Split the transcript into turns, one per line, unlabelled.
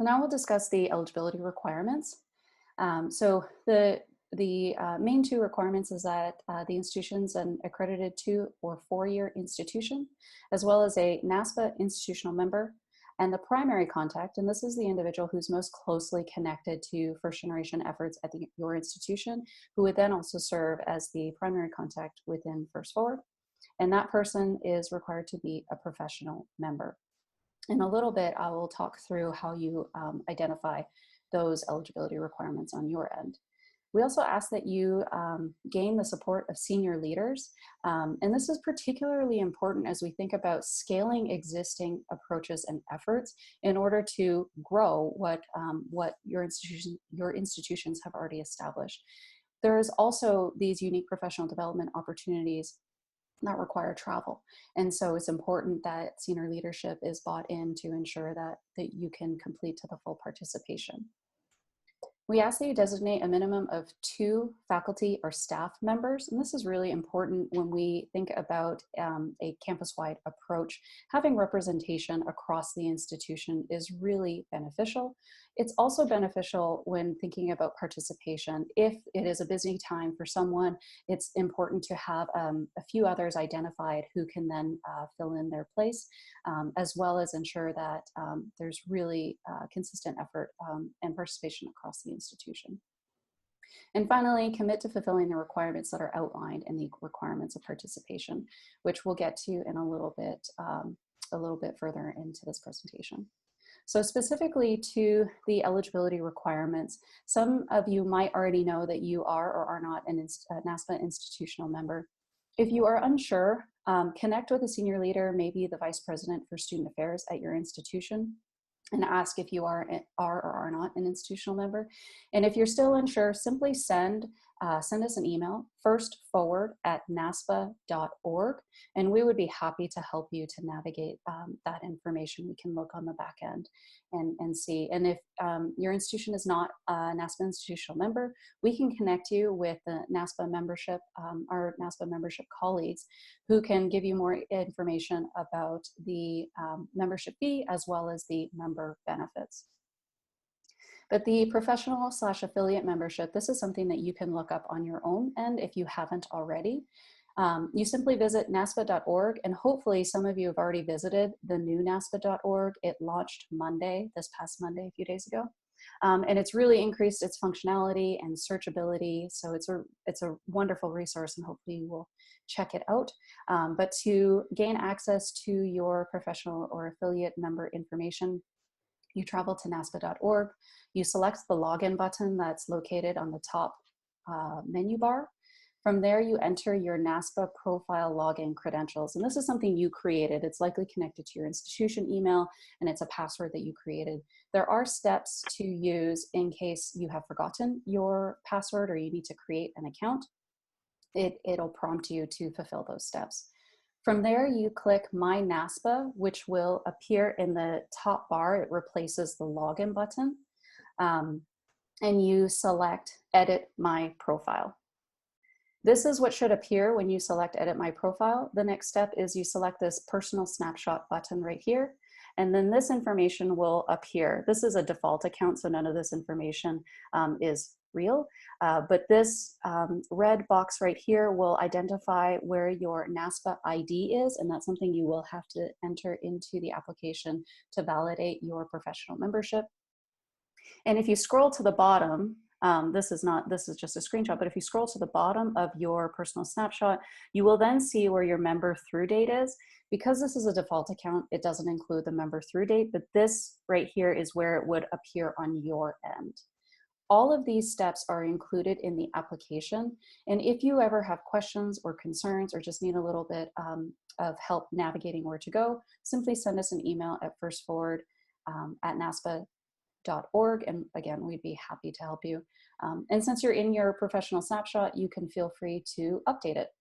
So now we'll discuss the eligibility requirements. So the main two requirements is that the institution's an accredited 2 or 4-year institution, as well as a NASPA institutional member, and the primary contact, and this is the individual who's most closely connected to first generation efforts at your institution, who would then also serve as the primary contact within First Forward. And that person is required to be a professional member. In a little bit, I will talk through how you identify those eligibility requirements on your end. We also ask that you gain the support of senior leaders. And this is particularly important as we think about scaling existing approaches and efforts in order to grow what your institutions have already established. There's also these unique professional development opportunities that require travel. And so it's important that senior leadership is bought in to ensure that you can complete to the full participation. We ask that you designate a minimum of 2 faculty or staff members, and this is really important when we think about a campus-wide approach. Having representation across the institution is really beneficial. It's also beneficial when thinking about participation. If it is a busy time for someone, it's important to have a few others identified who can then fill in their place, as well as ensure that there's really consistent effort and participation across the institution. And finally, commit to fulfilling the requirements that are outlined in the requirements of participation, which we'll get to in a little bit further into this presentation. So specifically to the eligibility requirements, some of you might already know that you are or are not a NASPA institutional member. If you are unsure, connect with a senior leader, maybe the vice president for student affairs at your institution, and ask if you are or are not an institutional member. And if you're still unsure, simply send us an email, firstforward@naspa.org, and we would be happy to help you to navigate that information. We can look on the back end and see. And if your institution is not a NASPA institutional member, we can connect you with the NASPA membership, our NASPA membership colleagues, who can give you more information about the membership fee as well as the member benefits. But the professional/affiliate membership, this is something that you can look up on your own end if you haven't already. You simply visit naspa.org, and hopefully some of you have already visited the new naspa.org. It launched this past Monday, a few days ago. And it's really increased its functionality and searchability. So it's a wonderful resource, and hopefully you will check it out. But to gain access to your professional or affiliate member information, you travel to naspa.org, you select the login button that's located on the top menu bar. From there, you enter your NASPA profile login credentials. And this is something you created. It's likely connected to your institution email, and it's a password that you created. There are steps to use in case you have forgotten your password or you need to create an account. It'll prompt you to fulfill those steps. From there, you click My NASPA, which will appear in the top bar. It replaces the login button. And you select Edit My Profile. This is what should appear when you select Edit My Profile. The next step is you select this Personal Snapshot button right here, and then this information will appear. This is a default account, so none of this information is real, but this red box right here will identify where your NASPA ID is, and that's something you will have to enter into the application to validate your professional membership. And if you scroll to the bottom, this is just a screenshot, but if you scroll to the bottom of your personal snapshot, you will then see where your member through date is. Because this is a default account, it doesn't include the member through date, but this right here is where it would appear on your end. All of these steps are included in the application. And if you ever have questions or concerns or just need a little bit of help navigating where to go, simply send us an email at firstforward@naspa.org, and again, we'd be happy to help you. And since you're in your professional snapshot, you can feel free to update it.